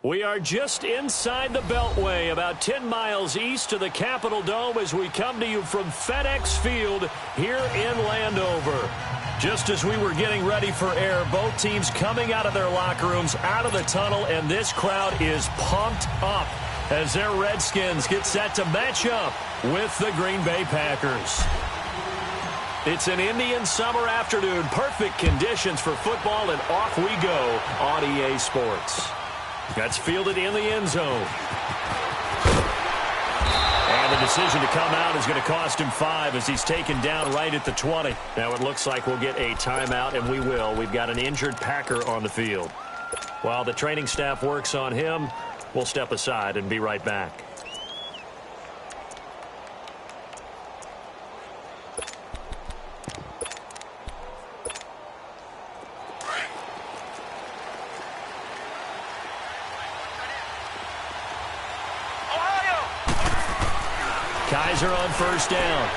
We are just inside the Beltway, about 10 miles east of the Capitol Dome as we come to you from FedEx Field here in Landover. Just as we were getting ready for air, both teams coming out of their locker rooms, out of the tunnel, and this crowd is pumped up as their Redskins get set to match up with the Green Bay Packers. It's an Indian summer afternoon, perfect conditions for football, and off we go on EA Sports. That's fielded in the end zone. And the decision to come out is going to cost him 5 as he's taken down right at the 20. Now it looks like we'll get a timeout, and we will. We've got an injured Packer on the field. While the training staff works on him, we'll step aside and be right back. Kaiser on first down.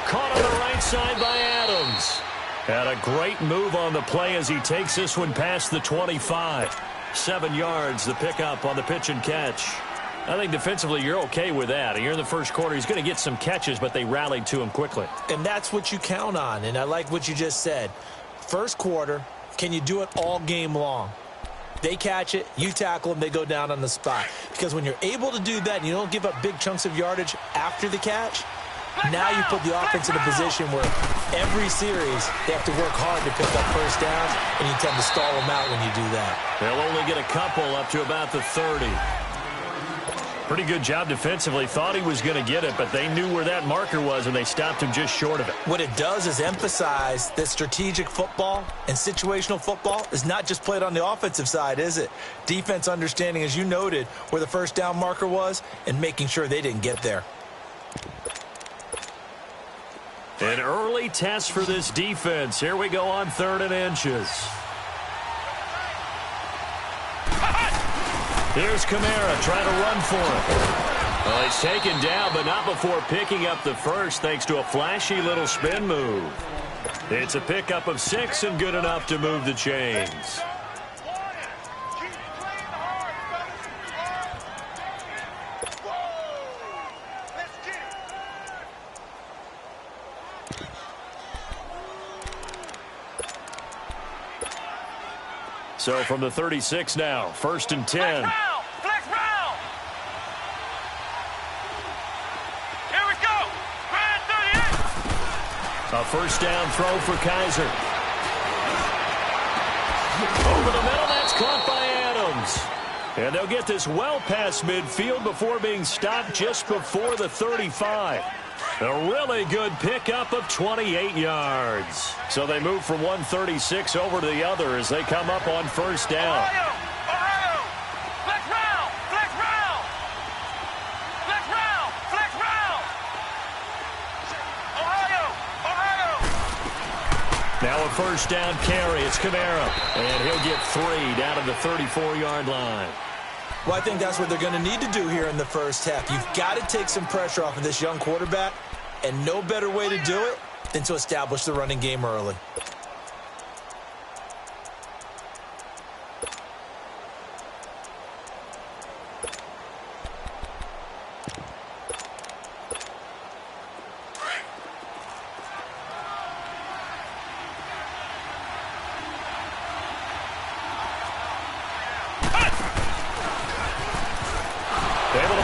Caught on the right side by Adams. And a great move on the play as he takes this one past the 25. 7 yards, the pickup on the pitch and catch. I think defensively you're okay with that. Here in the first quarter, he's going to get some catches, but they rallied to him quickly. And that's what you count on, and I like what you just said. First quarter, can you do it all game long? They catch it, you tackle them, they go down on the spot. Because when you're able to do that and you don't give up big chunks of yardage after the catch, now you put the offense in a position where every series they have to work hard to pick up first downs, and you tend to stall them out when you do that. They'll only get a couple up to about the 30. Pretty good job defensively. Thought he was going to get it, but they knew where that marker was, and they stopped him just short of it. What it does is emphasize that strategic football and situational football is not just played on the offensive side, is it? Defense understanding, as you noted, where the first down marker was and making sure they didn't get there. An early test for this defense. Here we go on 3rd and inches. Here's Kamara trying to run for it. Well, he's taken down, but not before picking up the first thanks to a flashy little spin move. It's a pickup of 6 and good enough to move the chains. So from the 36 now, 1st and 10. Flex round. Here we go. Grind 38. A first down throw for Kaiser. Over the middle, that's caught by Adams. And they'll get this well past midfield before being stopped just before the 35. A really good pickup of 28 yards. So they move from 136 over to the other as they come up on first down. Ohio. Flex round. Flex round. Flex round. Flex round. Ohio. Now a first down carry. It's Kamara. And he'll get 3 down to the 34-yard line. Well, I think that's what they're going to need to do here in the first half. You've got to take some pressure off of this young quarterback, and no better way to do it than to establish the running game early.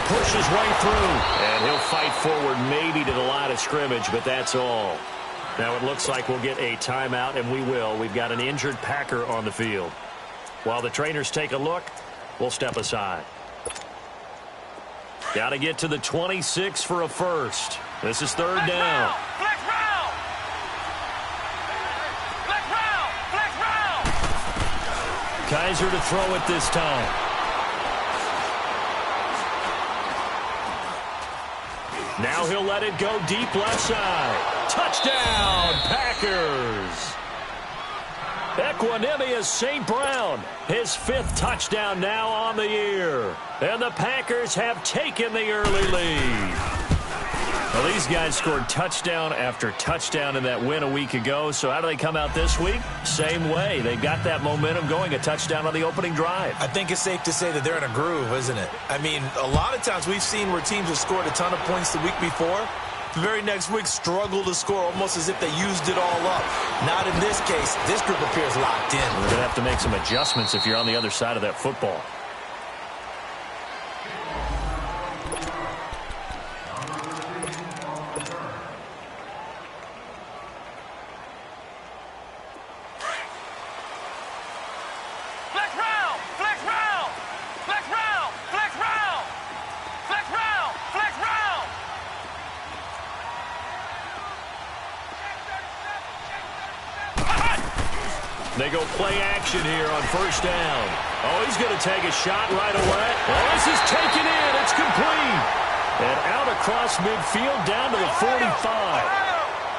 Push his way through, and he'll fight forward maybe to the line of scrimmage, but that's all. Now it looks like we'll get a timeout, and we will. We've got an injured Packer on the field. While the trainers take a look, we'll step aside. Got to get to the 26 for a first. This is 3rd down. Flex round. Flex round. Flex round. Kaiser to throw it this time. Now he'll let it go deep left side. Touchdown, Packers. Equanimous St. Brown, his 5th touchdown now on the year. And the Packers have taken the early lead. Well, these guys scored touchdown after touchdown in that win a week ago. So how do they come out this week? Same way. They've got that momentum going, a touchdown on the opening drive. I think it's safe to say that they're in a groove, isn't it? I mean, a lot of times we've seen where teams have scored a ton of points the week before. The very next week struggle to score almost as if they used it all up. Not in this case. This group appears locked in. We're going to have to make some adjustments if you're on the other side of that football. They go play action here on first down. Oh, he's going to take a shot right away. Oh, this is taken in. It's complete. And out across midfield down to the 45.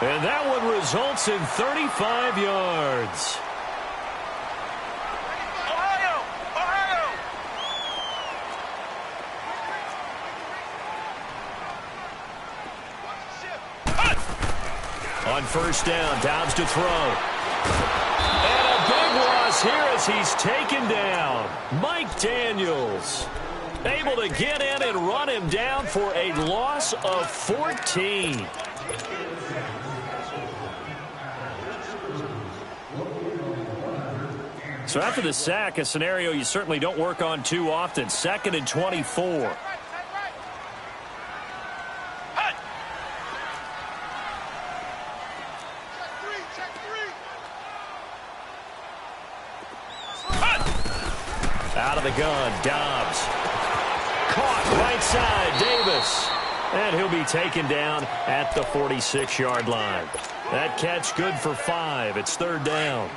And that one results in 35 yards. On first down, Dobbs to throw. Big loss here as he's taken down. Mike Daniels able to get in and run him down for a loss of 14. So after the sack, a scenario you certainly don't work on too often. 2nd and 24. Out of the gun, Dobbs. Caught right side, Davis. And he'll be taken down at the 46-yard line. That catch good for 5. It's 3rd down.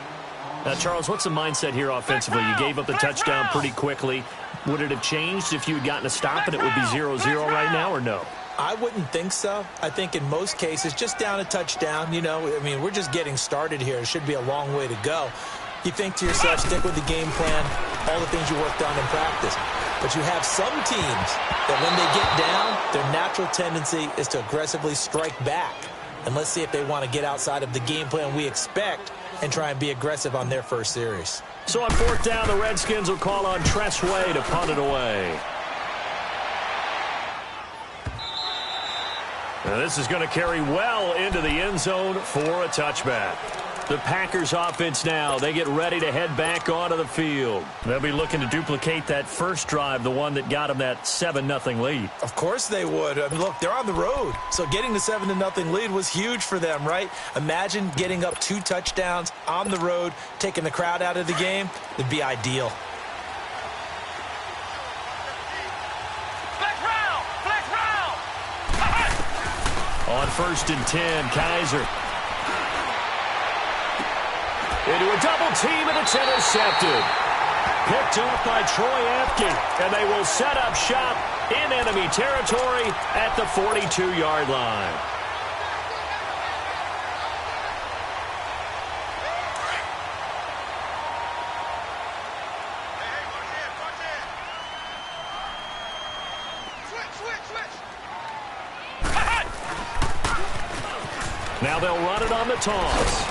Now, Charles, what's the mindset here offensively? You gave up the touchdown pretty quickly. Would it have changed if you had gotten a stop and it would be 0-0 right now, or no? I wouldn't think so. I think in most cases, just down a touchdown, you know, I mean, we're just getting started here. It should be a long way to go. You think to yourself, stick with the game plan, all the things you worked on in practice. But you have some teams that when they get down, their natural tendency is to aggressively strike back. And let's see if they want to get outside of the game plan we expect and try and be aggressive on their first series. So on 4th down, the Redskins will call on Tress Way to punt it away. Now this is going to carry well into the end zone for a touchback. The Packers offense now, they get ready to head back onto the field. They'll be looking to duplicate that first drive, the one that got them that 7-0 lead. Of course they would. I mean, look, they're on the road. So getting the 7-0 lead was huge for them, right? Imagine getting up 2 touchdowns on the road, taking the crowd out of the game. It'd be ideal. On 1st and 10, Kaiser. Into a double team, and it's intercepted. Picked off by Troy Apke, and they will set up shop in enemy territory at the 42-yard line. Now they'll run it on the toss.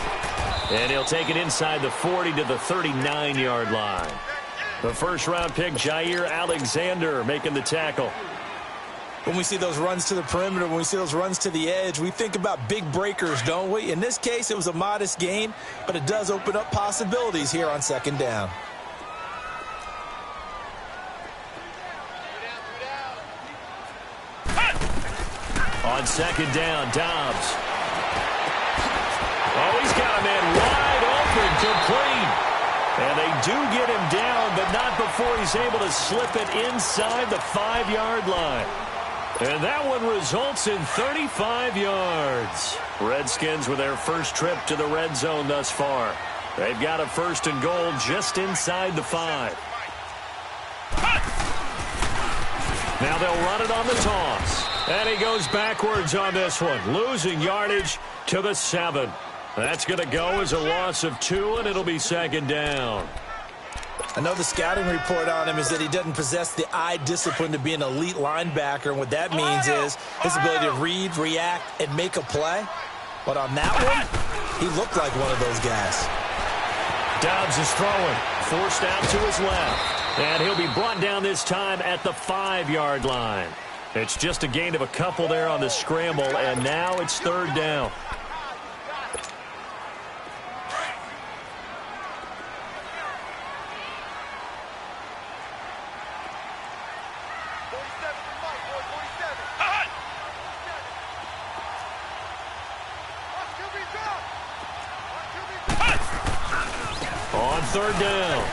And he'll take it inside the 40 to the 39-yard line. The first-round pick, Jair Alexander, making the tackle. When we see those runs to the perimeter, when we see those runs to the edge, we think about big breakers, don't we? In this case, it was a modest gain, but it does open up possibilities here on 2nd down. On 2nd down, Dobbs. Oh, he's got a man wide open, complete. And they do get him down, but not before he's able to slip it inside the 5-yard line. And that one results in 35 yards. Redskins with their first trip to the red zone thus far. They've got a 1st and goal just inside the 5. Now they'll run it on the toss. And he goes backwards on this one, losing yardage to the 7. That's going to go as a loss of 2, and it'll be 2nd down. I know the scouting report on him is that he doesn't possess the eye discipline to be an elite linebacker, and what that means is his ability to read, react, and make a play. But on that one, he looked like one of those guys. Dobbs is throwing, forced out to his left, and he'll be brought down this time at the 5-yard line. It's just a gain of a couple there on the scramble, and now it's 3rd down. On 3rd down,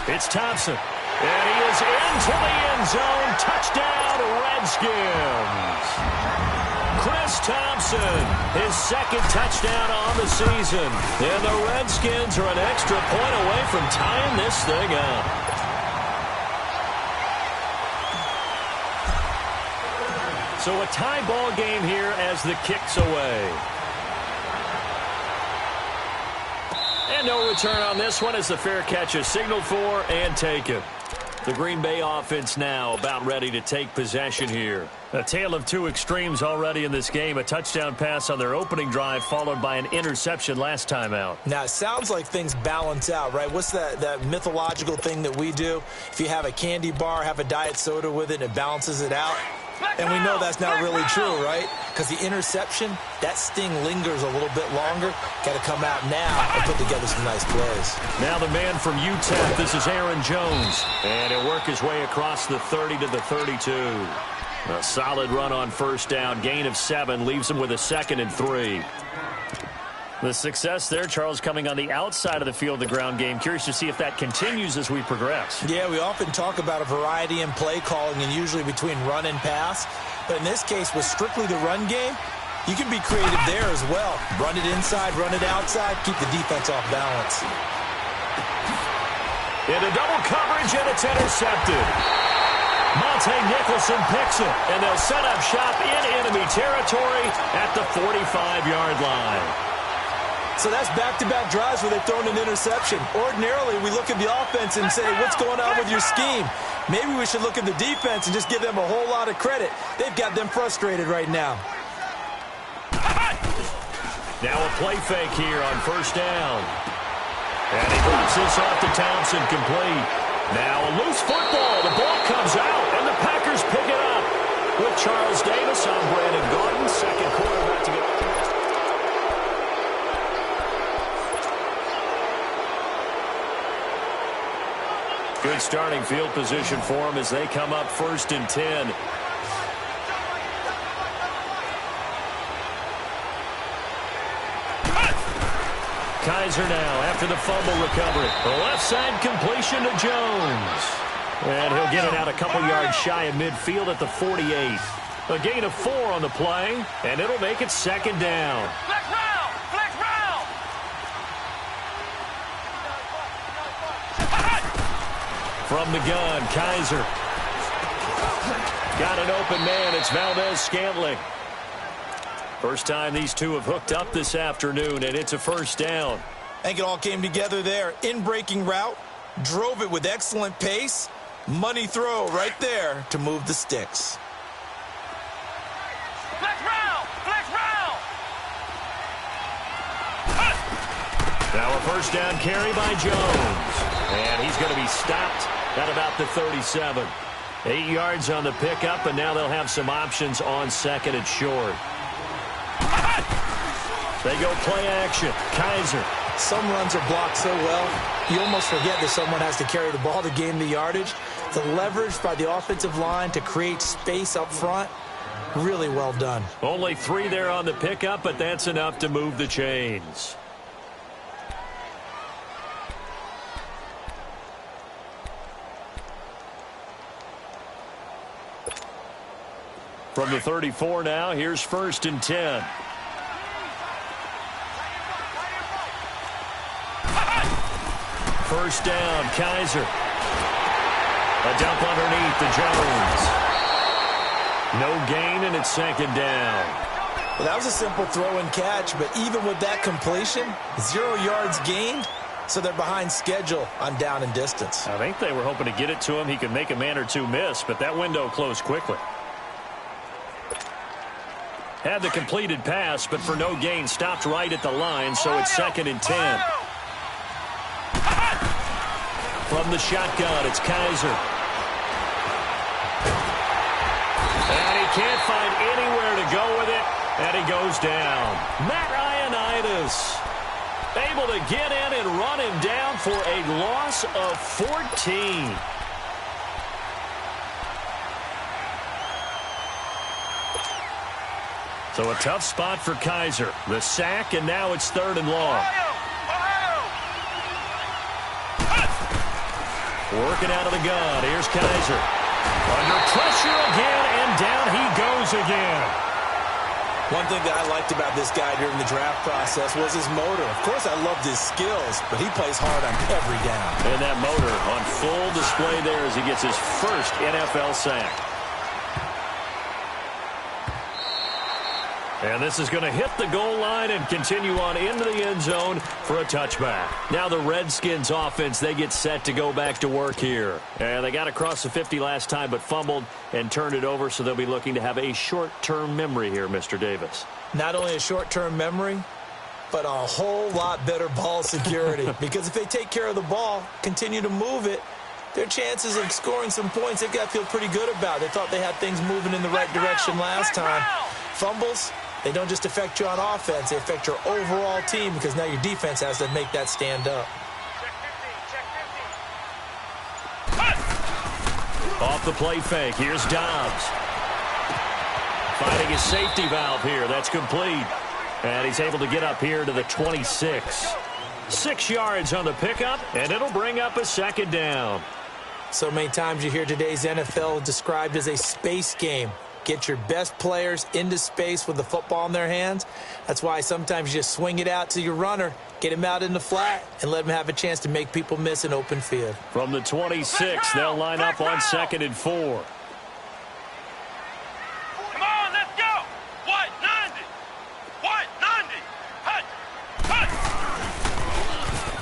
it's Thompson. And he is into the end zone. Touchdown, Redskins. Chris Thompson, his 2nd touchdown on the season. And the Redskins are an extra point away from tying this thing up. So a tie ball game here as the kick's away. And no return on this one as the fair catch is signaled for and taken. The Green Bay offense now about ready to take possession here. A tale of two extremes already in this game. A touchdown pass on their opening drive followed by an interception last time out. Now, it sounds like things balance out, right? What's that mythological thing that we do? If you have a candy bar, have a diet soda with it, and it balances it out. And we know that's not really true, right? Because the interception, that sting lingers a little bit longer. Got to come out now and put together some nice plays. Now the man from UTEP, this is Aaron Jones. And he'll work his way across the 30 to the 32. A solid run on 1st down. Gain of 7 leaves him with a 2nd and 3. The success there, Charles, coming on the outside of the field, the ground game. Curious to see if that continues as we progress. Yeah, we often talk about a variety in play calling and usually between run and pass. But in this case, with strictly the run game, you can be creative there as well. Run it inside, run it outside, keep the defense off balance. Into double coverage, and it's intercepted. Monte Nicholson picks it, and they'll set up shop in enemy territory at the 45-yard line. So that's back-to-back drives where they've thrown an interception. Ordinarily, we look at the offense and say, what's going on with your scheme? Maybe we should look at the defense and just give them a whole lot of credit. They've got them frustrated right now. Now a play fake here on 1st down. And he drops this off to Thompson, complete. Now a loose football. The ball comes out, and the Packers pick it up. With Charles Davis on Brandon Gordon, 2nd quarterback to get. Good starting field position for them as they come up 1st and 10. Kaiser now after the fumble recovery. The left side completion to Jones. And he'll get it out a couple yards shy of midfield at the 48. A gain of 4 on the play, and it'll make it 2nd down. Flex round! Flex round! From the gun, Kaiser. Got an open man. It's Valdez-Scantling. First time these two have hooked up this afternoon, and it's a 1st down. I think it all came together there. In-breaking route, drove it with excellent pace. Money throw right there to move the sticks. Flex round! Flex round! Now a 1st down carry by Jones. And he's going to be stopped at about the 37. 8 yards on the pickup, and now they'll have some options on 2nd and short. They go play action. Kaiser. Some runs are blocked so well, you almost forget that someone has to carry the ball to gain the yardage. The leverage by the offensive line to create space up front, really well done. Only 3 there on the pickup, but that's enough to move the chains. From the 34 now, here's 1st and 10. First down, Kaiser. A dump underneath to Jones. No gain, and it's 2nd down. Well, that was a simple throw and catch, but even with that completion, 0 yards gained, So they're behind schedule on down and distance. I think they were hoping to get it to him. He could make a man or two miss, but that window closed quickly. Had the completed pass, but for no gain, stopped right at the line, so it's 2nd and 10. From the shotgun, it's Kaiser. And he can't find anywhere to go with it, and he goes down. Matt Ioannidis able to get in and run him down for a loss of 14. So a tough spot for Kaiser. The sack, and now it's 3rd and long. Working out of the gun. Here's Kaiser. Under pressure again, and down he goes again. One thing that I liked about this guy during the draft process was his motor. Of course, I loved his skills, but he plays hard on every down. And that motor on full display there as he gets his first NFL sack. And this is going to hit the goal line and continue on into the end zone for a touchback. Now the Redskins offense, they get set to go back to work here. And they got across the 50 last time but fumbled and turned it over, so they'll be looking to have a short-term memory here, Mr. Davis. Not only a short-term memory, but a whole lot better ball security. Because if they take care of the ball, continue to move it, their chances of scoring some points, they've got to feel pretty good about. They thought they had things moving in the right direction last time. Fumbles, they don't just affect you on offense, they affect your overall team because now your defense has to make that stand up. Off the play fake, here's Dobbs. Finding his safety valve here, that's complete. And he's able to get up here to the 26. 6 yards on the pickup, and it'll bring up a 2nd down. So many times you hear today's NFL described as a space game. Get your best players into space with the football in their hands. That's why sometimes you just swing it out to your runner, get him out in the flat, and let him have a chance to make people miss an open field. From the 26, they'll line up on 2nd and 4. Come on, let's go. What? 90. What? 90. Hut. Hut.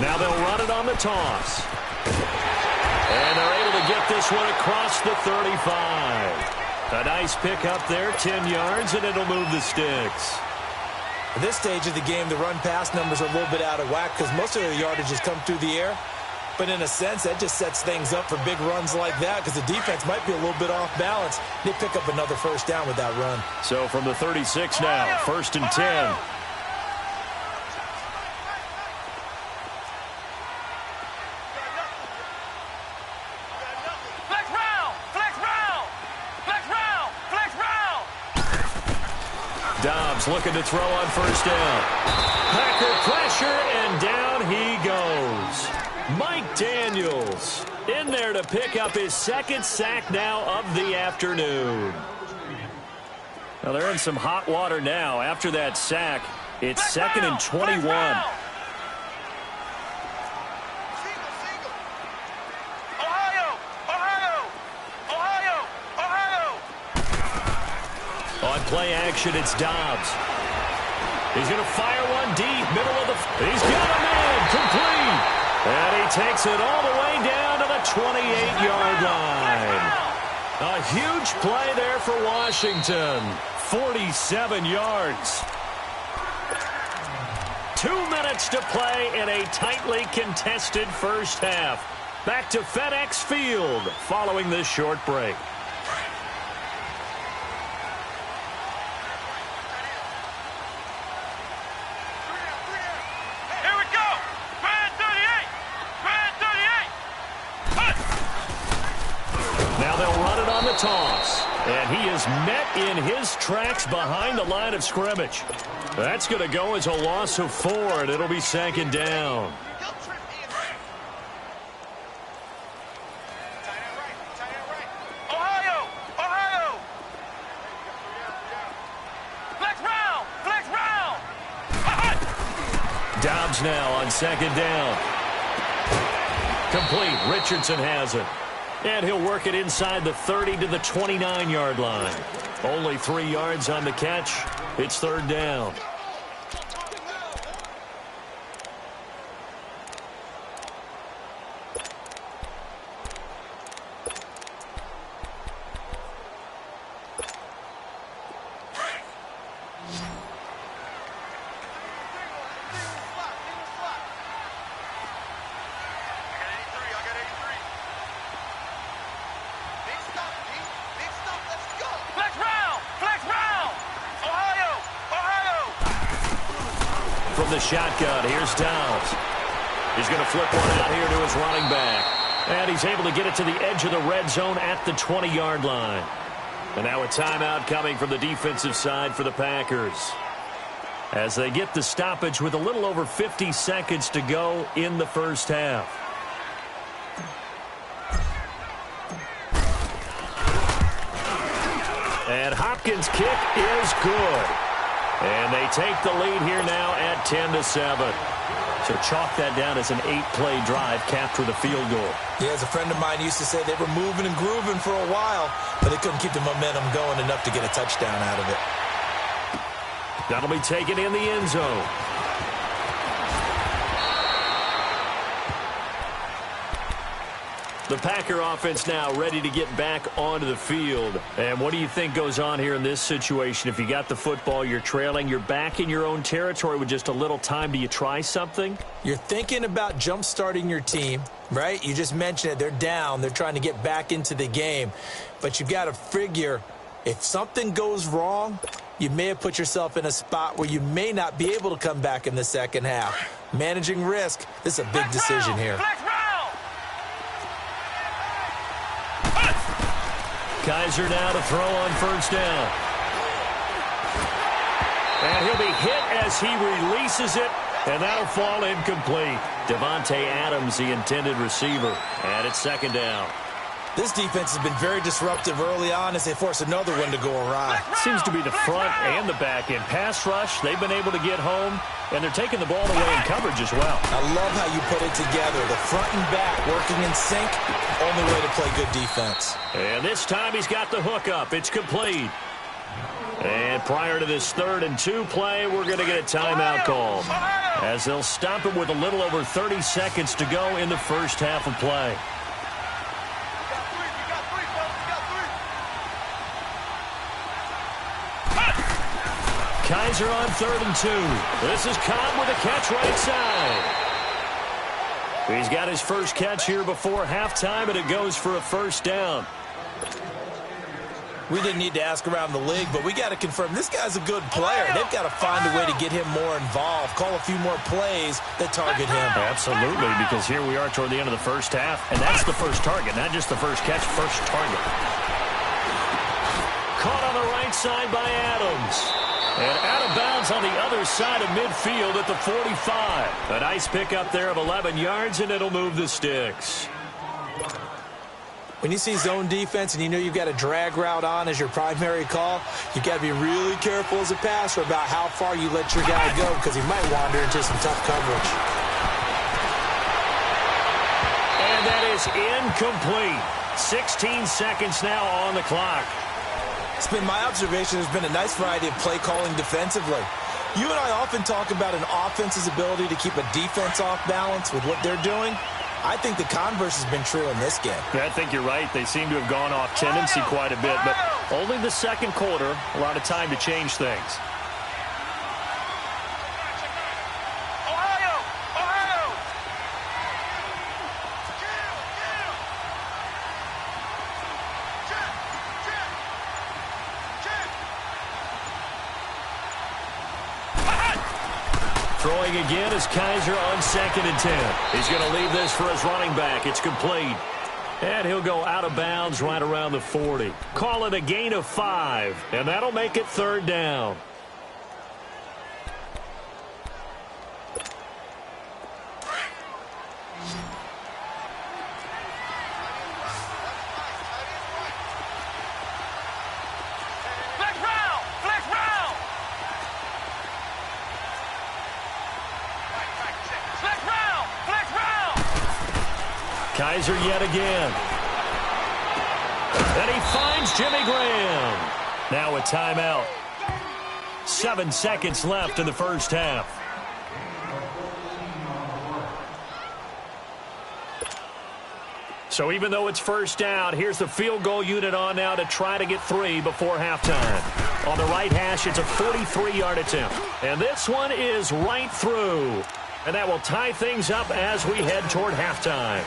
Now they'll run it on the toss. And they're able to get this one across the 35. A nice pick up there, 10 yards, and it'll move the sticks. At this stage of the game, the run-pass numbers are a little bit out of whack because most of the yardage has come through the air. But in a sense, that just sets things up for big runs like that because the defense might be a little bit off balance. They pick up another 1st down with that run. So from the 36 now, 1st and 10. Dobbs looking to throw on 1st down. Packer pressure, and down he goes. Mike Daniels in there to pick up his 2nd sack now of the afternoon. Now they're in some hot water now. After that sack, it's 2nd and 21. On play action, it's Dobbs. He's going to fire one deep, middle of the... He's got a man, complete. And he takes it all the way down to the 28-yard line. A huge play there for Washington. 47 yards. 2 minutes to play in a tightly contested first half. Back to FedEx Field following this short break. Toss, and he is met in his tracks behind the line of scrimmage. That's going to go as a loss of 4, and it'll be 2nd down. Ohio! Ohio! Flex round! Dobbs now on 2nd down. Complete. Richardson has it. And he'll work it inside the 30 to the 29-yard line. Only 3 yards on the catch. It's 3rd down. from the shotgun. Here's Downs. He's going to flip one out here to his running back. And he's able to get it to the edge of the red zone at the 20-yard line. And now a timeout coming from the defensive side for the Packers, as they get the stoppage with a little over 50 seconds to go in the first half. And Hopkins' kick is good. And they take the lead here now at 10-7. So chalk that down as an 8-play drive, capture the field goal. Yeah, as a friend of mine used to say, they were moving and grooving for a while, but they couldn't keep the momentum going enough to get a touchdown out of it. That'll be taken in the end zone. The Packer offense now ready to get back onto the field. And what do you think goes on here in this situation? If you got the football, you're trailing, you're back in your own territory with just a little time. Do you try something? You're thinking about jump-starting your team, right? You just mentioned it. They're down. They're trying to get back into the game. But you've got to figure, if something goes wrong, you may have put yourself in a spot where you may not be able to come back in the second half. Managing risk, this is a big decision here. Kaiser now to throw on first down. And he'll be hit as he releases it, and that'll fall incomplete. Devontae Adams, the intended receiver, and it's second down. This defense has been very disruptive early on as they force another one to go awry. Seems to be the front and the back end. Pass rush, they've been able to get home, and they're taking the ball away in coverage as well. I love how you put it together. The front and back working in sync, only way to play good defense. And this time he's got the hook up. It's complete. And prior to this 3rd and 2 play, we're going to get a timeout call, as they'll stop it with a little over 30 seconds to go in the first half of play. Kaiser on 3rd and 2. This is Cobb with a catch right side. He's got his first catch here before halftime, and it goes for a first down. We didn't need to ask around the league, but we got to confirm this guy's a good player. They've got to find a way to get him more involved, call a few more plays that target him. Absolutely, because here we are toward the end of the first half, and that's the first target, not just the first catch, first target. Caught on the right side by Adams. And out of bounds on the other side of midfield at the 45. A nice pickup there of 11 yards, and it'll move the sticks. When you see zone defense and you know you've got a drag route on as your primary call, you've got to be really careful as a passer about how far you let your guy go, because he might wander into some tough coverage. And that is incomplete. 16 seconds now on the clock. It's been my observation there's been a nice variety of play calling defensively. You and I often talk about an offense's ability to keep a defense off balance with what they're doing. I think the converse has been true in this game. Yeah, I think you're right. They seem to have gone off tendency quite a bit, but only the second quarter, a lot of time to change things. Throwing again is Kaiser on 2nd and 10. He's going to leave this for his running back. It's complete. And he'll go out of bounds right around the 40. Call it a gain of 5, and that'll make it 3rd down. Kaiser yet again. And he finds Jimmy Graham. Now a timeout. 7 seconds left in the first half. So even though it's first down, here's the field goal unit on now to try to get 3 before halftime. On the right hash, it's a 43-yard attempt. And this one is right through. And that will tie things up as we head toward halftime.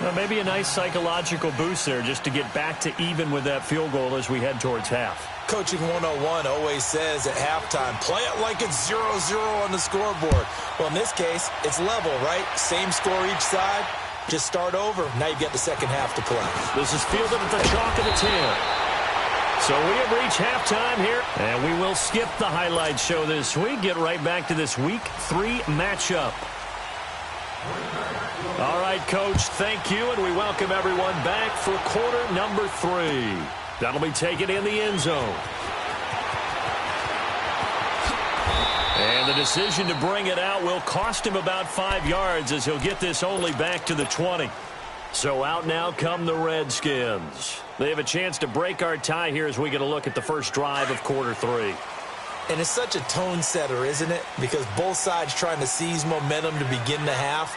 Well, maybe a nice psychological boost there just to get back to even with that field goal as we head towards half. Coaching 101 always says at halftime, play it like it's 0-0 on the scoreboard. Well, in this case, it's level, right? Same score each side. Just start over. Now you've got the second half to play. This is fielded at the chalk of the 10. So we have reached halftime here, and we will skip the highlight show this week. Get right back to this Week 3 matchup. All right, Coach, thank you, and we welcome everyone back for quarter number 3. That'll be taken in the end zone. And the decision to bring it out will cost him about 5 yards as he'll get this only back to the 20. So out now come the Redskins. They have a chance to break our tie here as we get a look at the first drive of quarter 3. And it's such a tone setter, isn't it? Because both sides trying to seize momentum to begin the half.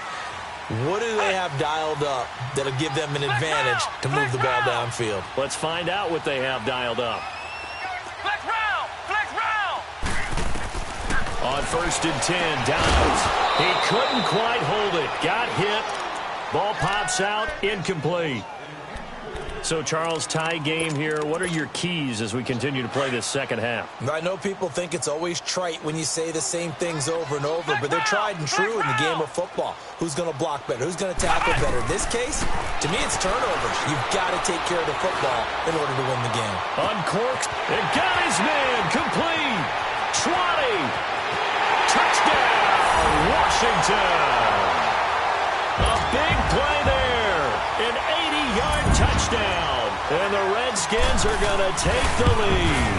What do they have dialed up that'll give them an advantage to move the ball downfield? Let's find out what they have dialed up. Flex round! Flex round! On 1st and 10, Downs. He couldn't quite hold it. Got hit. Ball pops out, incomplete. So, Charles, tie game here. What are your keys as we continue to play this second half? I know people think it's always trite when you say the same things over and over, but they're tried and true in the game of football. Who's going to block better? Who's going to tackle better? In this case, to me, it's turnovers. You've got to take care of the football in order to win the game. Uncorked. And got his man. Complete. 20. Touchdown, Washington. A big play there. An 80-yard touchdown. And the Redskins are going to take the lead.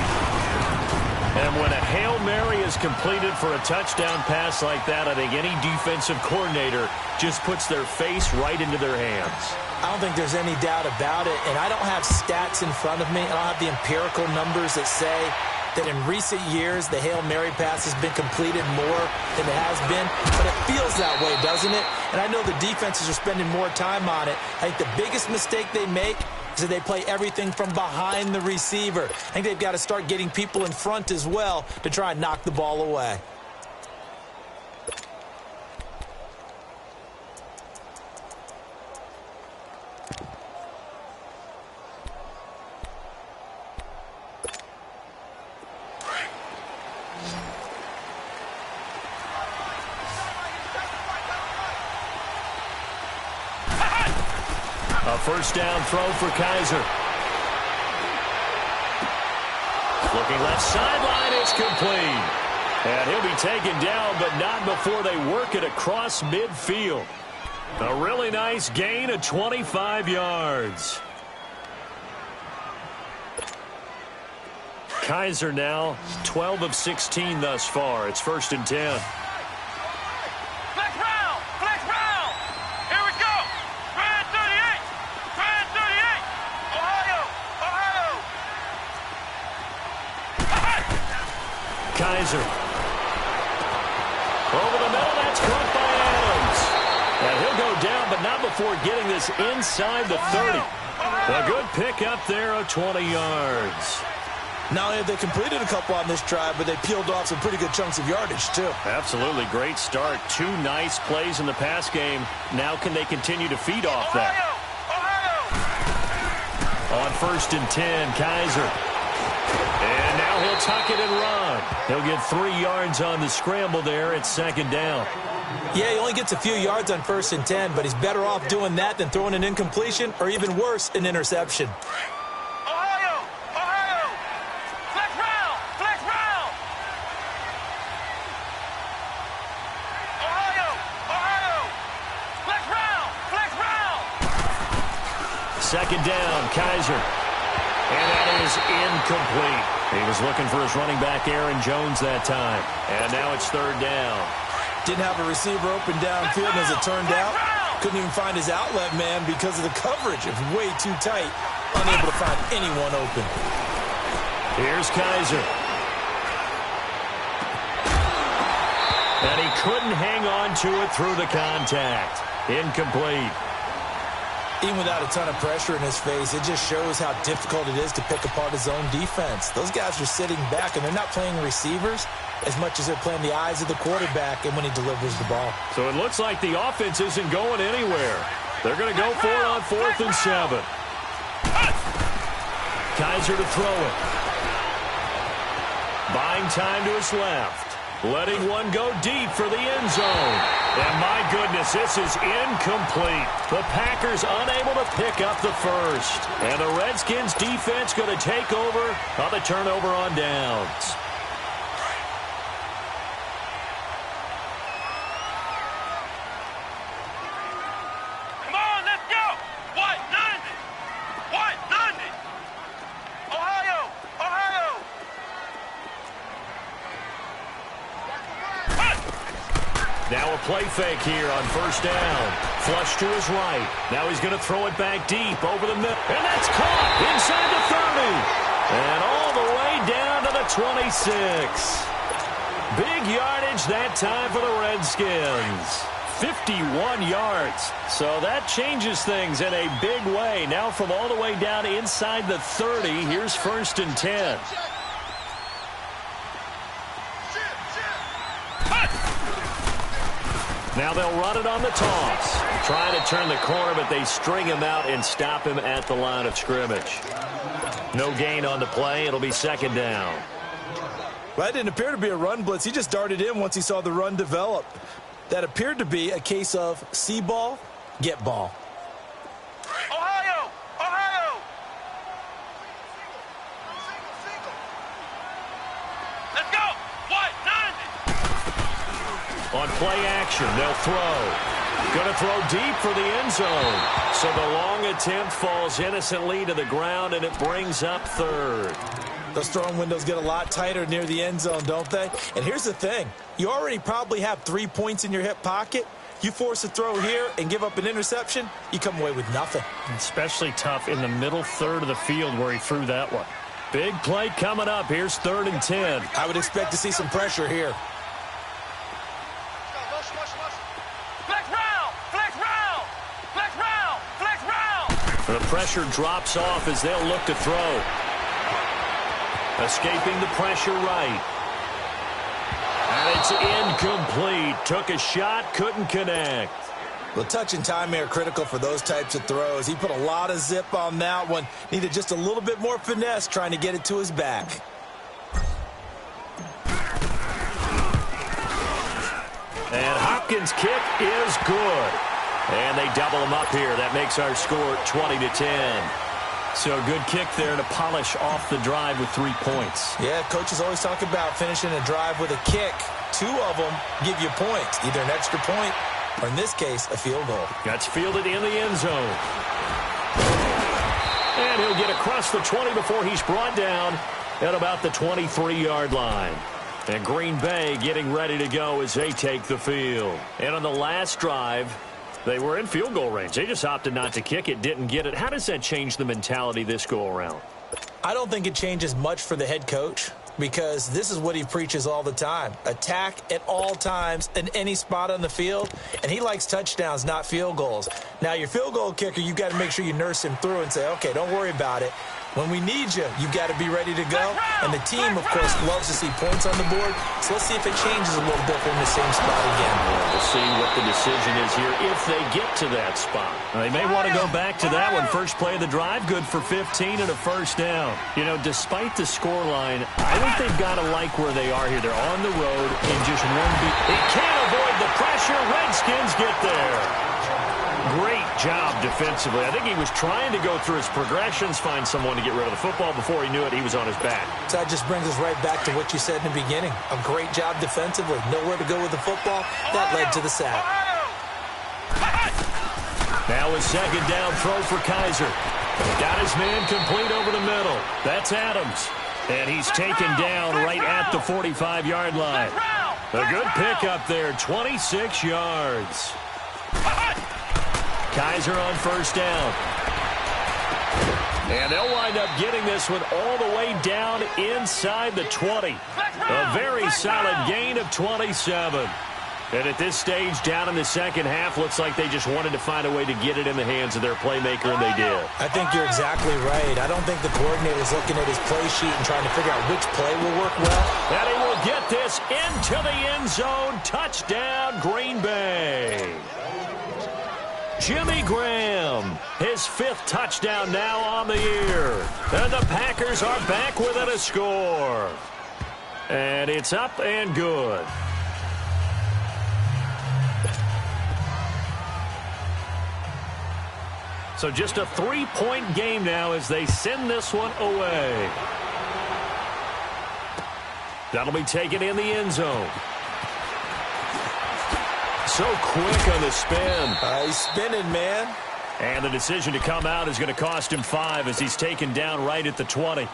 And when a Hail Mary is completed for a touchdown pass like that, I think any defensive coordinator just puts their face right into their hands. I don't think there's any doubt about it. And I don't have stats in front of me. I don't have the empirical numbers that say that in recent years the Hail Mary pass has been completed more than it has been, but it feels that way, doesn't it? And I know the defenses are spending more time on it. I think the biggest mistake they make is that they play everything from behind the receiver. I think they've got to start getting people in front as well to try and knock the ball away. A first down throw for Kaiser. Looking left sideline, it's complete. And he'll be taken down, but not before they work it across midfield. A really nice gain of 25 yards. Kaiser now 12 of 16 thus far. It's 1st and 10. Kaiser. Over the middle, that's caught by Adams. And he'll go down, but not before getting this inside the 30. A good pickup there of 20 yards. Not only have they completed a couple on this drive, but they peeled off some pretty good chunks of yardage, too. Absolutely. Great start. 2 nice plays in the pass game. Now can they continue to feed off that? On 1st and 10, Kaiser. And now he'll tuck it and run. He'll get 3 yards on the scramble there at 2nd down. Yeah, he only gets a few yards on 1st and 10, but he's better off doing that than throwing an incompletion or even worse, an interception. Second down, Kaiser. And that is incomplete. He was looking for his running back, Aaron Jones, that time. And now it's 3rd down. Didn't have a receiver open downfield, and as it turned out, couldn't even find his outlet man because of the coverage. It was way too tight. Unable to find anyone open. Here's Kaiser. And he couldn't hang on to it through the contact. Incomplete. Even without a ton of pressure in his face, it just shows how difficult it is to pick apart his own defense. Those guys are sitting back, and they're not playing receivers as much as they're playing the eyes of the quarterback and when he delivers the ball. So it looks like the offense isn't going anywhere. They're going to go for it on 4th and 7. Kaiser to throw it. Buying time to his left. Letting one go deep for the end zone. And my goodness, this is incomplete. The Packers unable to pick up the first. And the Redskins defense going to take over on the turnover on downs. Come on, let's go. What? 90. What? 90. Ohio. Ohio. Now a play fake here on 1st down. Flush to his right. Now he's going to throw it back deep over the middle. And that's caught inside the 30. And all the way down to the 26. Big yardage that time for the Redskins. 51 yards. So that changes things in a big way. Now from all the way down inside the 30, here's 1st and 10. Now they'll run it on the toss. Trying to turn the corner, but they string him out and stop him at the line of scrimmage. No gain on the play. It'll be 2nd down. Well, that didn't appear to be a run blitz. He just darted in once he saw the run develop. That appeared to be a case of see ball, get ball. Ohio. Ohio. Let's go. What? 90. On play action, they'll throw. Going to throw deep for the end zone. So the long attempt falls innocently to the ground, and it brings up 3rd. Those throwing windows get a lot tighter near the end zone, don't they? And here's the thing. You already probably have 3 points in your hip pocket. You force a throw here and give up an interception, you come away with nothing. Especially tough in the middle third of the field where he threw that one. Big play coming up. Here's 3rd and 10. I would expect to see some pressure here. Flex round. Flex round. Flex round. Flex round. The pressure drops off as they'll look to throw. Escaping the pressure right. And it's incomplete. Took a shot, couldn't connect. Well, touch and time are critical for those types of throws. He put a lot of zip on that one. Needed just a little bit more finesse trying to get it to his back. And Hopkins' kick is good. And they double him up here. That makes our score 20-10. So a good kick there to polish off the drive with 3 points. Yeah, coaches always talk about finishing a drive with a kick. 2 of them give you points, either an extra point or, in this case, a field goal. That's fielded in the end zone. And he'll get across the 20 before he's brought down at about the 23-yard line. And Green Bay getting ready to go as they take the field. And on the last drive, they were in field goal range. They just opted not to kick it, didn't get it. How does that change the mentality this go-around? I don't think it changes much for the head coach because this is what he preaches all the time. Attack at all times in any spot on the field, and he likes touchdowns, not field goals. Now, your field goal kicker, you've got to make sure you nurse him through and say, okay, don't worry about it. When we need you, you've got to be ready to go. And the team, of course, loves to see points on the board. So let's see if it changes a little bit from the same spot again. We'll see what the decision is here if they get to that spot. They may want to go back to that one. First play of the drive, good for 15 and a 1st down. You know, despite the scoreline, I think they've got to like where they are here. They're on the road in just one beat. He can't avoid the pressure. Redskins get there. Great job defensively. I think he was trying to go through his progressions, find someone to get rid of the football. Before he knew it, he was on his back. So that just brings us right back to what you said in the beginning. A great job defensively. Nowhere to go with the football. That led to the sack. Now a 2nd down throw for Kaiser. Got his man complete over the middle. That's Adams. And he's taken down right at the 45-yard line. A good pickup there, 26 yards. Kaiser on 1st down. And they'll wind up getting this one all the way down inside the 20. A very solid gain of 27. And at this stage, down in the second half, looks like they just wanted to find a way to get it in the hands of their playmaker, and they did. I think you're exactly right. I don't think the coordinator's looking at his play sheet and trying to figure out which play will work well. And he will get this into the end zone. Touchdown, Green Bay. Jimmy Graham, his 5th touchdown now on the year. And the Packers are back within a score. And it's up and good. So just a 3-point game now as they send this one away. That'll be taken in the end zone. So quick on the spin. He's spinning, man. And the decision to come out is going to cost him 5 as he's taken down right at the 20.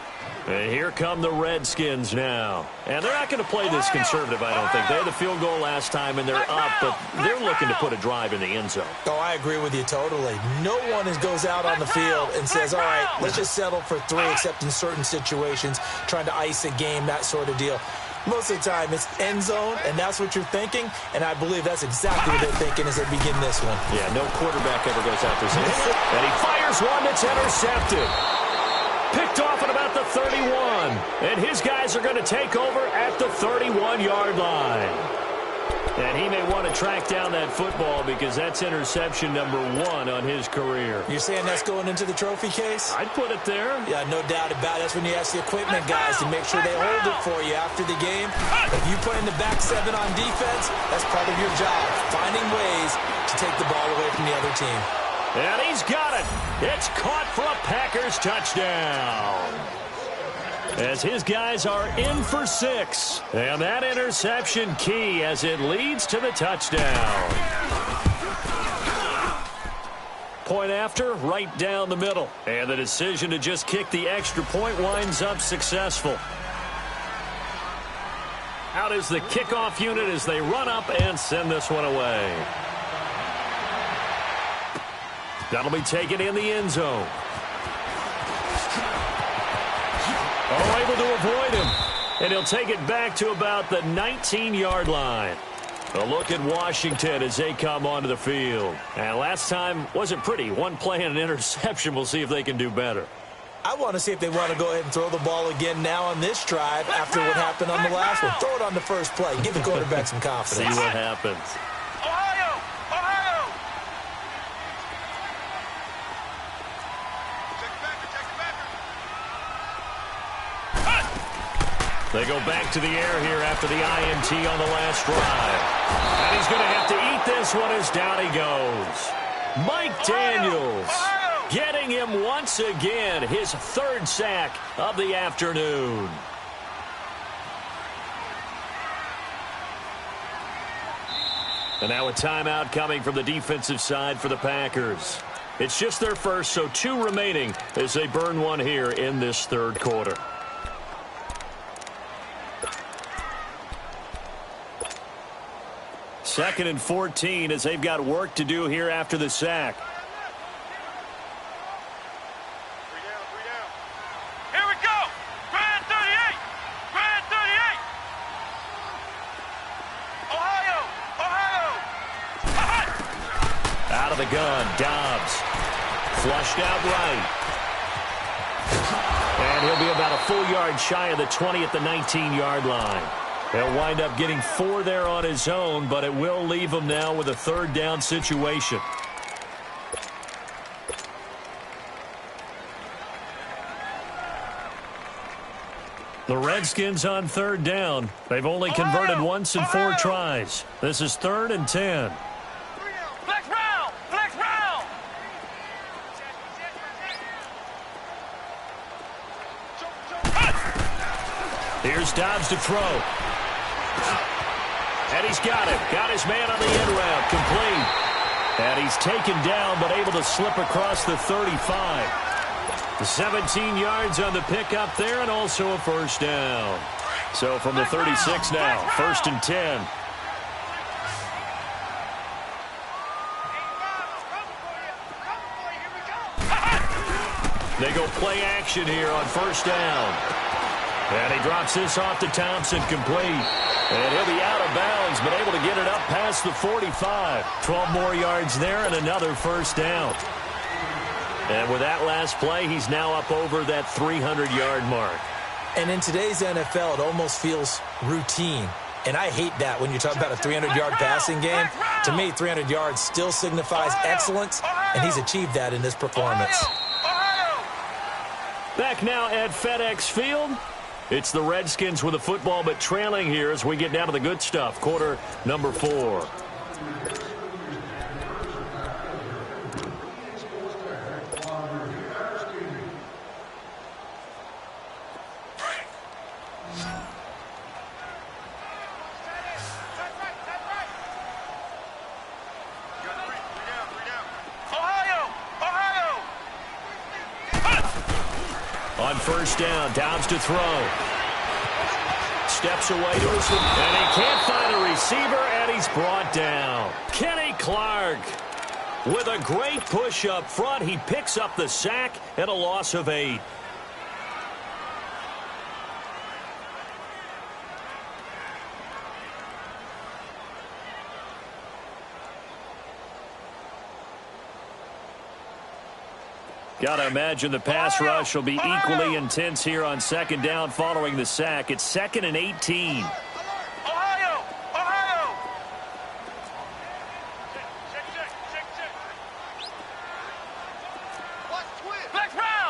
And here come the Redskins now. And they're not going to play this conservative, I don't think. They had the field goal last time, and they're up, but they're looking to put a drive in the end zone. Oh, I agree with you totally. No one goes out on the field and says, all right, let's just settle for 3, except in certain situations, trying to ice a game, that sort of deal. Most of the time, it's end zone, and that's what you're thinking, and I believe that's exactly what they're thinking as they begin this one. Yeah, no quarterback ever goes out there. And he fires one that's intercepted. Picked off at about the 31. And his guys are going to take over at the 31-yard line. And he may want to track down that football because that's interception number 1 on his career. You're saying that's going into the trophy case? I'd put it there. Yeah, no doubt about it. That's when you ask the equipment guys to make sure they hold it for you after the game. If you play in the back 7 on defense, that's part of your job, finding ways to take the ball away from the other team. And he's got it. It's caught for a Packers touchdown. As his guys are in for 6. And that interception key as it leads to the touchdown. Point after, right down the middle. And the decision to just kick the extra point winds up successful. Out is the kickoff unit as they run up and send this one away. That'll be taken in the end zone. Oh, able to avoid him. And he'll take it back to about the 19-yard line. A look at Washington as they come onto the field. And last time wasn't pretty. 1 play and an interception. We'll see if they can do better. I want to see if they want to go ahead and throw the ball again now on this drive after what happened on the last one. Throw it on the first play. Give the quarterback some confidence. See what happens. They go back to the air here after the INT on the last drive. And he's going to have to eat this one as down he goes. Mike Daniels getting him once again, his 3rd sack of the afternoon. And now a timeout coming from the defensive side for the Packers. It's just their first, so 2 remaining as they burn one here in this 3rd quarter. Second and 14 as they've got work to do here after the sack. 3 down. Here we go. Grand 38. Grand 38. Ohio. Out of the gun, Dobbs. Flushed out right. And he'll be about a full yard shy of the 20 at the 19-yard line. He'll wind up getting 4 there on his own, but it will leave him now with a 3rd down situation. The Redskins on 3rd down. They've only converted once in 4 tries. This is 3rd and 10. Flex round. Flex round. Here's Dobbs to throw. And he's got it. Got his man on the end route. Complete. And he's taken down, but able to slip across the 35. The 17 yards on the pickup there, and also a 1st down. So from the 36 now, 1st and 10. They go play action here on 1st down. And he drops this off to Thompson, complete. And he'll be out of bounds, but able to get it up past the 45. 12 more yards there and another first down. And with that last play, he's now up over that 300-yard mark. And in today's NFL, it almost feels routine. And I hate that when you talk about a 300-yard passing game. To me, 300 yards still signifies excellence, and he's achieved that in this performance. Back now at FedEx Field. It's the Redskins with the football, but trailing here as we get down to the good stuff. Quarter number 4. On first down, Dobbs to throw. Steps away to his feet, and he can't find a receiver, and he's brought down. Kenny Clark with a great push up front. He picks up the sack and a loss of 8. Got to imagine the pass rush will be equally intense here on second down following the sack. It's 2nd and 18. Ohio! Flex round!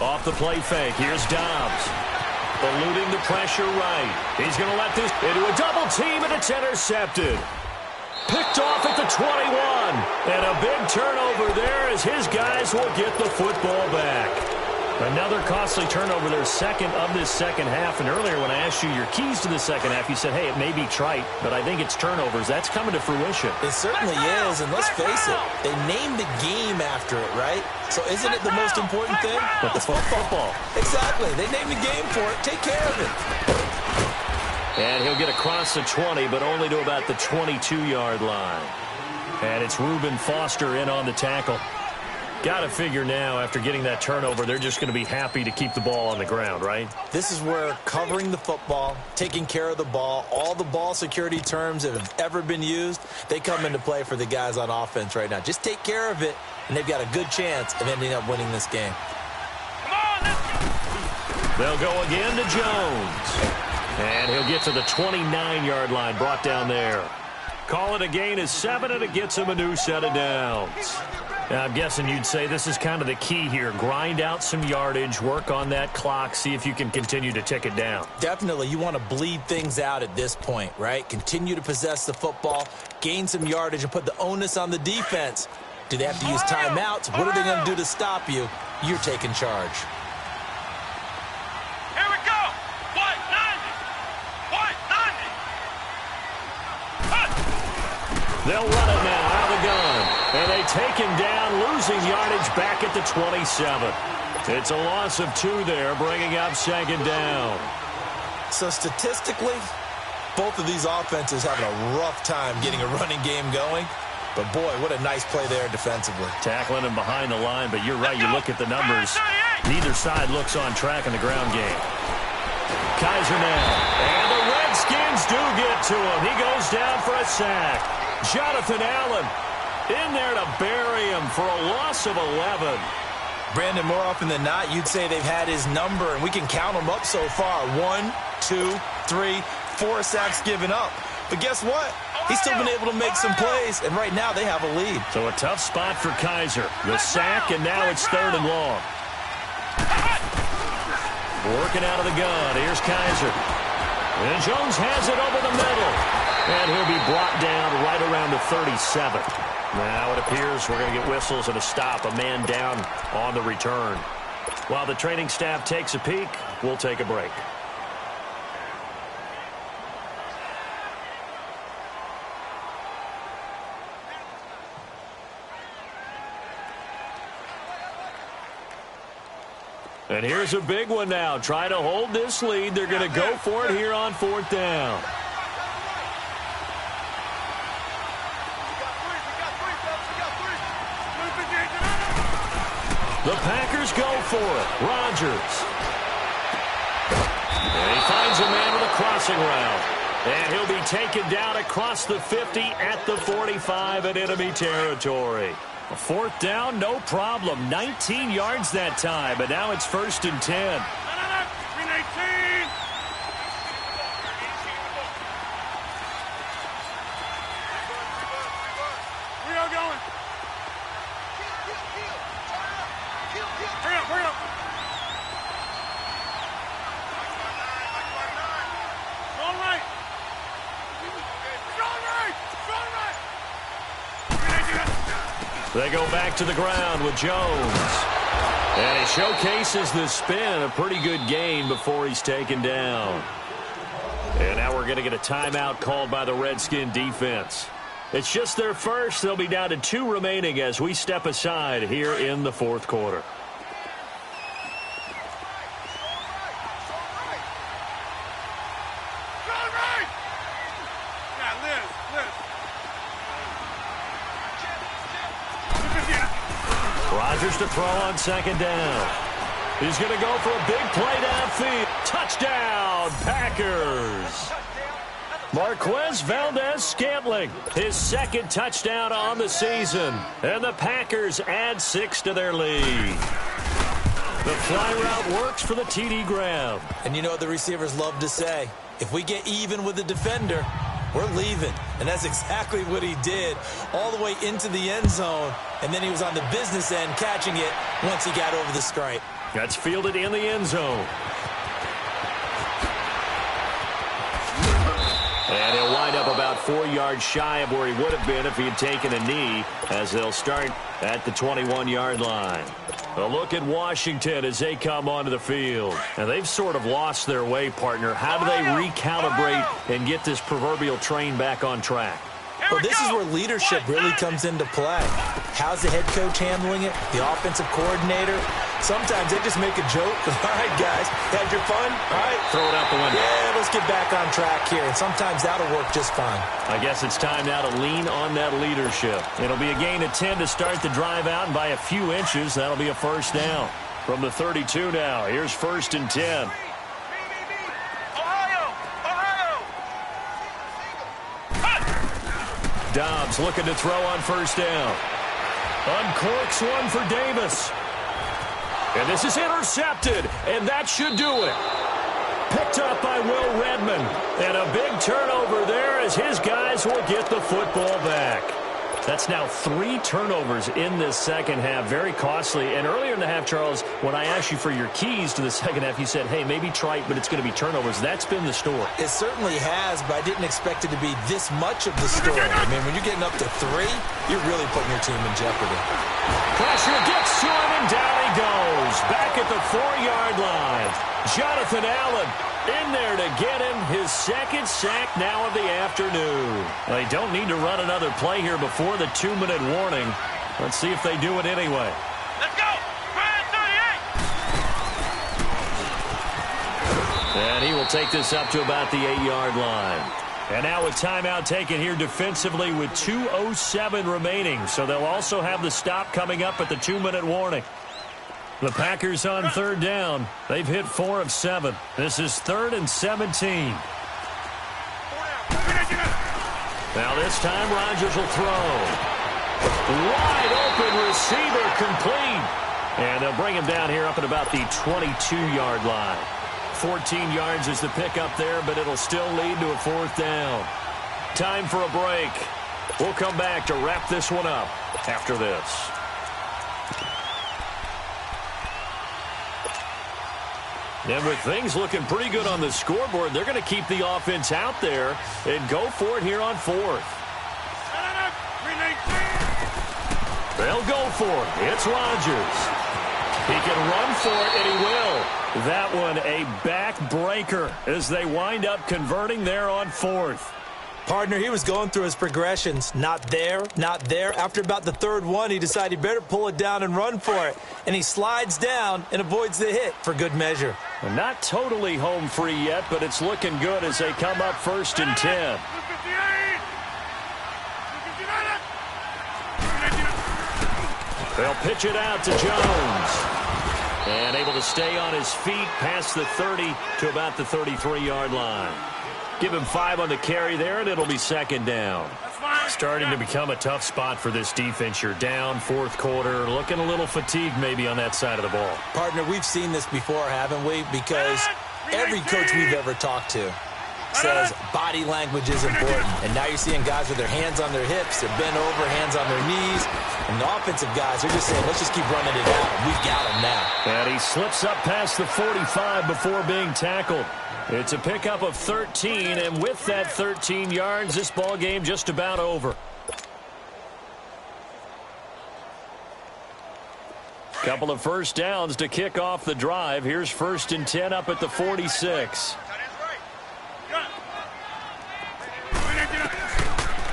Off the play fake. Here's Dobbs. Eluding the pressure right. He's going to let this into a double team, and it's intercepted. Picked off at the 21. And a big turnover there as his guys will get the football back. Another costly turnover, their second of this second half. And earlier when I asked you your keys to the second half, you said, hey, it may be trite, but I think it's turnovers. That's coming to fruition. It certainly is, and let's face it, they named the game after it, right? So isn't it the most important thing? But the football. Exactly. They named the game for it. Take care of it. And he'll get across the 20, but only to about the 22-yard line. And it's Reuben Foster in on the tackle. Got to figure now, after getting that turnover, they're just going to be happy to keep the ball on the ground, right? This is where covering the football, taking care of the ball, all the ball security terms that have ever been used, they come into play for the guys on offense right now. Just take care of it, and they've got a good chance of ending up winning this game. They'll go again to Jones. And he'll get to the 29-yard line, brought down there. Call it a gain of 7, and it gets him a new set of downs. Now, I'm guessing you'd say this is kind of the key here. Grind out some yardage, work on that clock, see if you can continue to tick it down. Definitely. You want to bleed things out at this point, right? Continue to possess the football, gain some yardage, and put the onus on the defense. Do they have to use timeouts? What are they going to do to stop you? You're taking charge. Here we go! What? 90! They'll run it now out of the gun. And they take him down, losing yardage back at the 27. It's a loss of 2 there, bringing up second down. So statistically, both of these offenses having a rough time getting a running game going. But, boy, what a nice play there defensively. Tackling him behind the line, but you're right. You look at the numbers. Neither side looks on track in the ground game. Kaiser now. And the Redskins do get to him. He goes down for a sack. Jonathan Allen in there to bury him for a loss of 11. Brandon, more often than not, you'd say they've had his number, and we can count them up so far. 1, 2, 3, 4 sacks given up. But guess what? He's still been able to make some plays, and right now they have a lead. So a tough spot for Kaiser. The sack, and now it's 3rd and long. Working out of the gun. Here's Kaiser. And Jones has it over the middle. And he'll be brought down right around the 37. Now it appears we're going to get whistles and a stop. A man down on the return. While the training staff takes a peek, we'll take a break. And here's a big one now. Try to hold this lead. They're going to go for it here on 4th down. The Packers go for it. Rodgers. And he finds a man with a crossing route. And he'll be taken down across the 50 at the 45 in enemy territory. A fourth down, no problem. 19 yards that time, but now it's 1st and 10. Green 18. We are going. Hurry up. Strong right. They go back to the ground with Jones. And he showcases the spin. A pretty good gain before he's taken down. And now we're going to get a timeout called by the Redskin defense. It's just their first. They'll be down to 2 remaining as we step aside here in the 4th quarter. Rodgers to throw on 2nd down. He's going to go for a big play downfield. Touchdown, Packers. Marquez Valdez-Scantling, his 2nd touchdown on the season. And the Packers add 6 to their lead. The fly route works for the TD Graham. And you know what the receivers love to say? If we get even with the defender, we're leaving. And that's exactly what he did, all the way into the end zone. And then he was on the business end catching it once he got over the stripe. That's fielded in the end zone. And he'll wind up about 4 yards shy of where he would have been if he had taken a knee, as they'll start at the 21-yard line. A look at Washington as they come onto the field. And they've sort of lost their way, partner. How do they recalibrate and get this proverbial train back on track? Well, this is where leadership really comes into play. How's the head coach handling it? The offensive coordinator? Sometimes they just make a joke. All right, guys, had your fun? All right. Throw it out the window. Yeah, let's get back on track here. And sometimes that'll work just fine. I guess it's time now to lean on that leadership. It'll be a gain of 10 to start the drive out, and by a few inches, that'll be a 1st down. From the 32 now, here's 1st and 10. Dobbs looking to throw on 1st down. Uncorks one for Davis. And this is intercepted, and that should do it. Picked up by Will Redmond. And a big turnover there as his guys will get the football back. That's now 3 turnovers in this 2nd half. Very costly. And earlier in the half, Charles, when I asked you for your keys to the 2nd half, you said, hey, maybe trite, but it's going to be turnovers. That's been the story. It certainly has, but I didn't expect it to be this much of the story. I mean, when you're getting up to 3, you're really putting your team in jeopardy. Pressure gets to him, and down he goes. Back at the 4-yard line. Jonathan Allen in there to get him his 2nd sack now of the afternoon. They don't need to run another play here before the 2-minute warning. Let's see if they do it anyway. Let's go. 38. And he will take this up to about the 8-yard line. And now a timeout taken here defensively with 2:07 remaining. So they'll also have the stop coming up at the 2-minute warning. The Packers on 3rd down. They've hit 4 of 7. This is 3rd and 17. Now this time Rodgers will throw. Wide open receiver complete. And they'll bring him down here up at about the 22-yard line. 14 yards is the pickup there, but it'll still lead to a 4th down. Time for a break. We'll come back to wrap this one up after this. And with things looking pretty good on the scoreboard, they're going to keep the offense out there and go for it here on 4th. They'll go for it. It's Rodgers. He can run for it, and he will. That one a backbreaker as they wind up converting there on 4th. Partner, he was going through his progressions. Not there, not there. After about the 3rd one, he decided he better pull it down and run for it. And he slides down and avoids the hit for good measure. Well, not totally home free yet, but it's looking good as they come up 1st and 10. They'll pitch it out to Jones. And able to stay on his feet past the 30 to about the 33-yard line. Give him 5 on the carry there, and it'll be second down. Starting to become a tough spot for this defense. You're down fourth quarter, looking a little fatigued maybe on that side of the ball. Partner, we've seen this before, haven't we? Because every coach we've ever talked to says body language is important. And now you're seeing guys with their hands on their hips, they're bent over, hands on their knees. And the offensive guys are just saying, let's just keep running it out. We've got him now. And he slips up past the 45 before being tackled. It's a pickup of 13, and with that 13 yards, this ball game just about over. Couple of first downs to kick off the drive. Here's 1st and 10 up at the 46.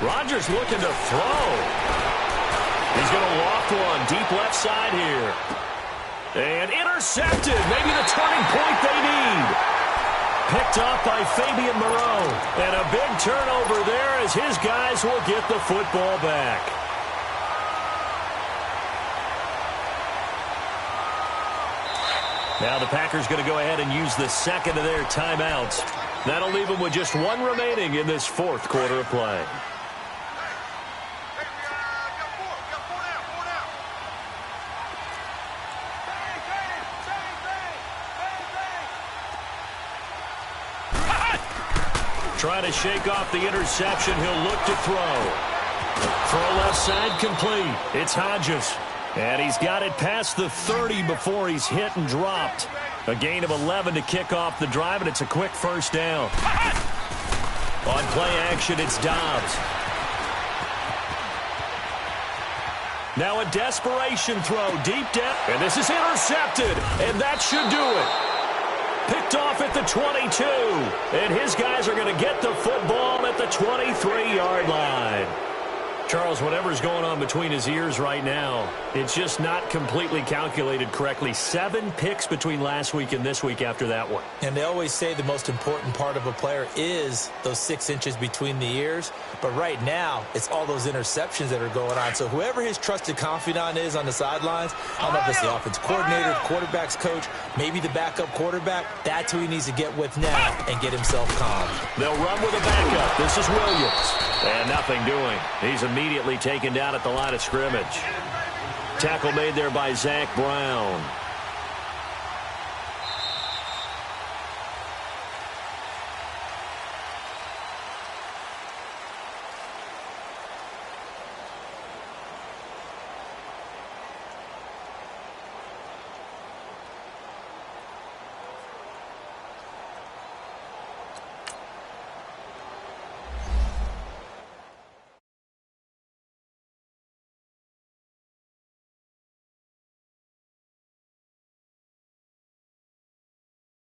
Rodgers looking to throw. He's going to loft one deep left side here. And intercepted. Maybe the turning point they need. Picked off by Fabian Moreau. And a big turnover there as his guys will get the football back. Now the Packers going to go ahead and use the second of their timeouts. That'll leave them with just 1 remaining in this fourth quarter of play. Trying to shake off the interception. He'll look to throw. Throw left side complete. It's Hodges. And he's got it past the 30 before he's hit and dropped. A gain of 11 to kick off the drive, and it's a quick first down. On play action, it's Dobbs. Now a desperation throw deep down. And this is intercepted. And that should do it. Picked off at the 22. And his guys are going to get the football at the 23-yard line. Charles, whatever's going on between his ears right now, it's just not completely calculated correctly. 7 picks between last week and this week after that one. And they always say the most important part of a player is those 6 inches between the ears. But right now, it's all those interceptions that are going on. So whoever his trusted confidant is on the sidelines, I don't know if it's the offense coordinator, the quarterback's coach, maybe the backup quarterback, that's who he needs to get with now and get himself calm. They'll run with a backup. This is Williams. And nothing doing. He's immediately taken down at the line of scrimmage. Tackle made there by Zach Brown.